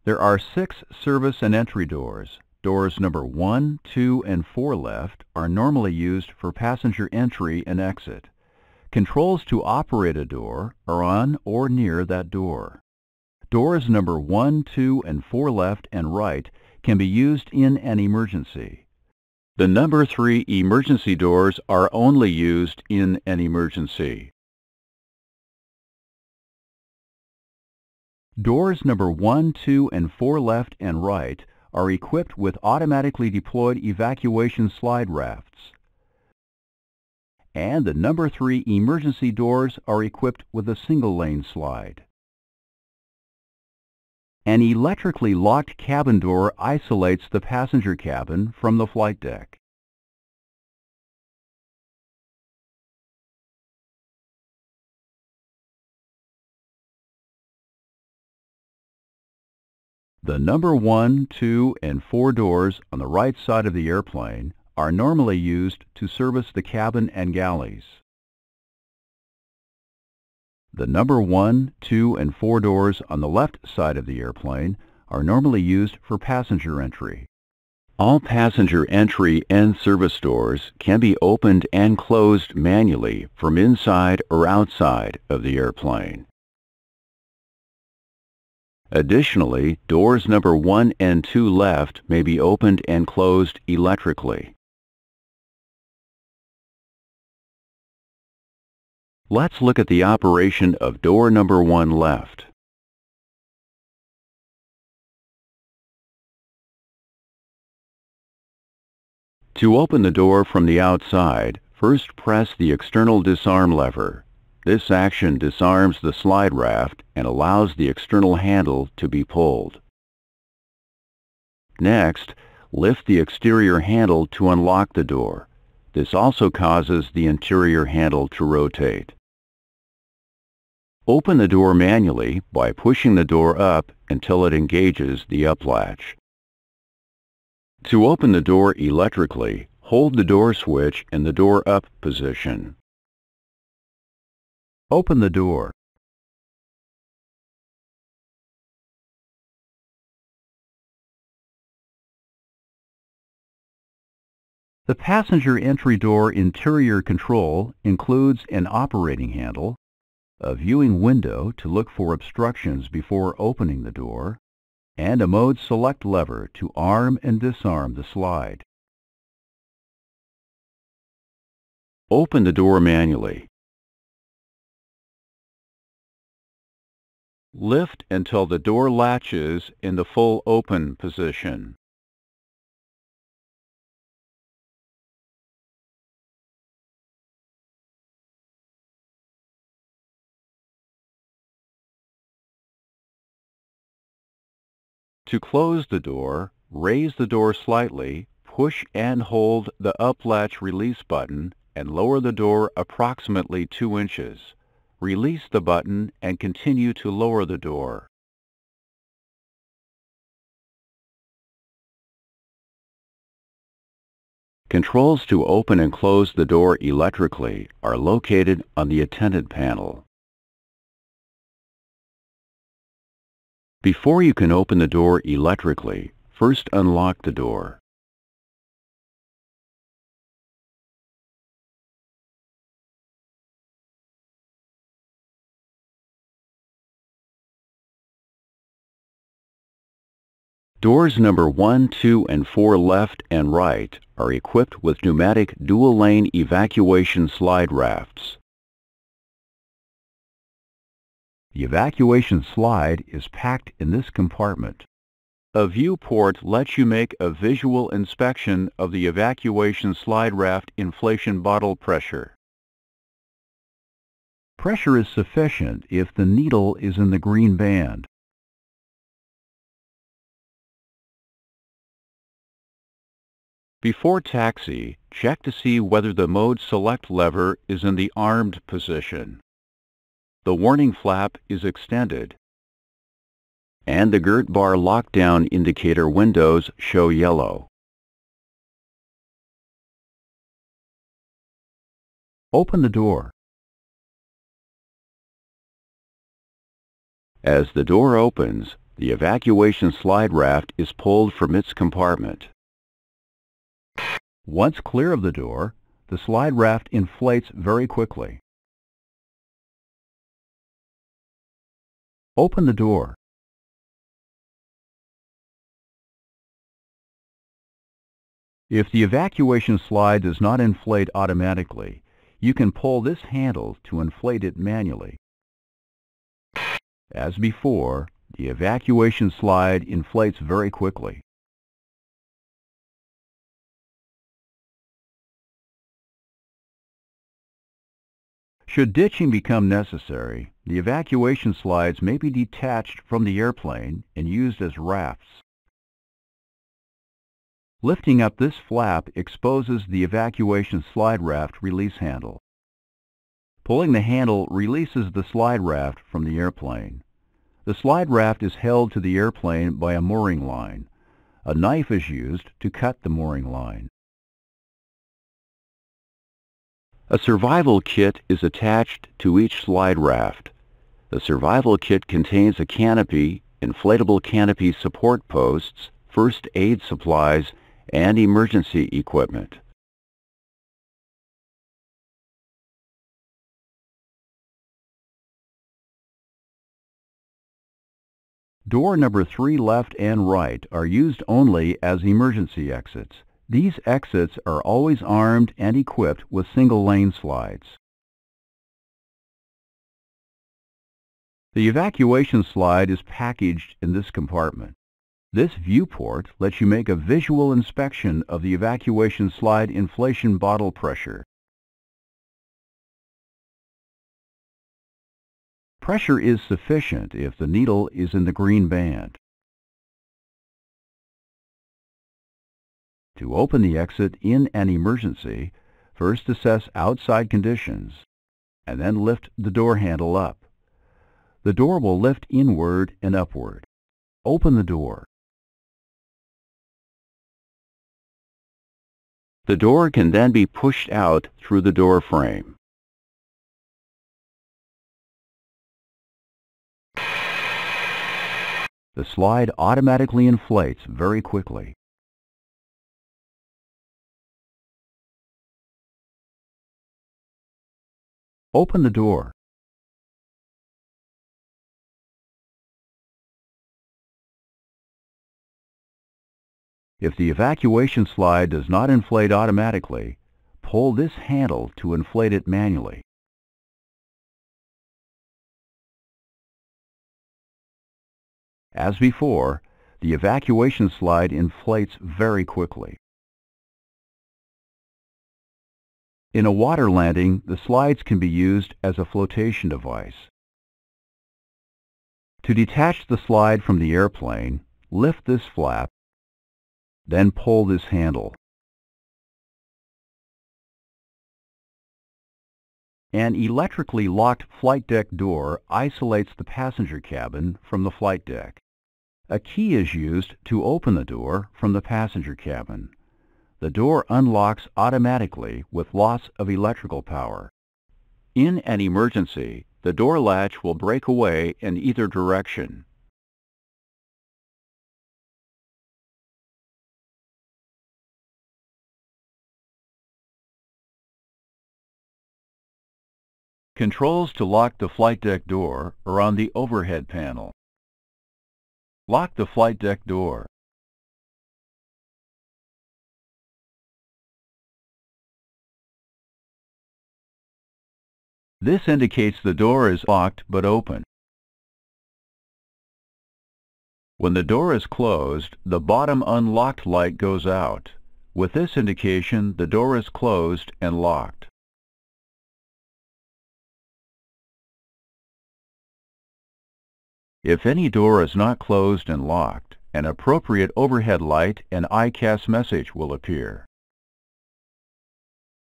There are 6 service and entry doors. Doors number 1, 2, and 4 left are normally used for passenger entry and exit. Controls to operate a door are on or near that door. Doors number 1, 2, and 4 left and right can be used in an emergency. The number 3 emergency doors are only used in an emergency. Doors number 1, 2, and 4 left and right are equipped with automatically deployed evacuation slide rafts. And the number 3 emergency doors are equipped with a single-lane slide. An electrically locked cabin door isolates the passenger cabin from the flight deck. The number 1, 2, and 4 doors on the right side of the airplane are normally used to service the cabin and galleys. The number 1, 2, and 4 doors on the left side of the airplane are normally used for passenger entry. All passenger entry and service doors can be opened and closed manually from inside or outside of the airplane. Additionally, doors number 1 and 2 left may be opened and closed electrically. Let's look at the operation of door number 1 left. To open the door from the outside, first press the external disarm lever. This action disarms the slide raft and allows the external handle to be pulled. Next, lift the exterior handle to unlock the door. This also causes the interior handle to rotate. Open the door manually by pushing the door up until it engages the up latch. To open the door electrically, hold the door switch in the door up position. Open the door. The passenger entry door interior control includes an operating handle, a viewing window to look for obstructions before opening the door, and a mode select lever to arm and disarm the slide. Open the door manually. Lift until the door latches in the full open position. To close the door, raise the door slightly, push and hold the up latch release button, and lower the door approximately 2 inches. Release the button and continue to lower the door. Controls to open and close the door electrically are located on the attendant panel. Before you can open the door electrically, first unlock the door. Doors number 1, 2, and 4 left and right are equipped with pneumatic dual-lane evacuation slide rafts. The evacuation slide is packed in this compartment. A viewport lets you make a visual inspection of the evacuation slide raft inflation bottle pressure. Pressure is sufficient if the needle is in the green band. Before taxi, check to see whether the mode select lever is in the armed position. The warning flap is extended, and the girt bar lockdown indicator windows show yellow. Open the door. As the door opens, The evacuation slide raft is pulled from its compartment. Once clear of the door, the slide raft inflates very quickly. Open the door. If the evacuation slide does not inflate automatically, you can pull this handle to inflate it manually. As before, the evacuation slide inflates very quickly. Should ditching become necessary, the evacuation slides may be detached from the airplane and used as rafts. Lifting up this flap exposes the evacuation slide raft release handle. Pulling the handle releases the slide raft from the airplane. The slide raft is held to the airplane by a mooring line. A knife is used to cut the mooring line. A survival kit is attached to each slide raft. The survival kit contains a canopy, inflatable canopy support posts, first aid supplies, and emergency equipment. Door number 3 left and right are used only as emergency exits. These exits are always armed and equipped with single-lane slides. The evacuation slide is packaged in this compartment. This viewport lets you make a visual inspection of the evacuation slide inflation bottle pressure. Pressure is sufficient if the needle is in the green band. To open the exit in an emergency, first assess outside conditions, and then lift the door handle up. The door will lift inward and upward. Open the door. The door can then be pushed out through the door frame. The slide automatically inflates very quickly. Open the door. If the evacuation slide does not inflate automatically, pull this handle to inflate it manually. As before, the evacuation slide inflates very quickly. In a water landing, the slides can be used as a flotation device. To detach the slide from the airplane, lift this flap, then pull this handle. An electrically locked flight deck door isolates the passenger cabin from the flight deck. A key is used to open the door from the passenger cabin. The door unlocks automatically with loss of electrical power. In an emergency, the door latch will break away in either direction. Controls to lock the flight deck door are on the overhead panel. Lock the flight deck door. This indicates the door is locked but open. When the door is closed, the bottom unlocked light goes out. With this indication, the door is closed and locked. If any door is not closed and locked, an appropriate overhead light and ICAS message will appear.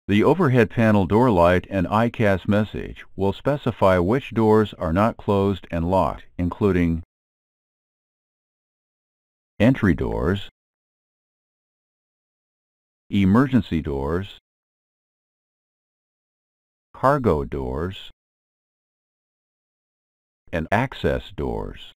The overhead panel door light and ICAS message will specify which doors are not closed and locked, including entry doors, emergency doors, cargo doors, and access doors.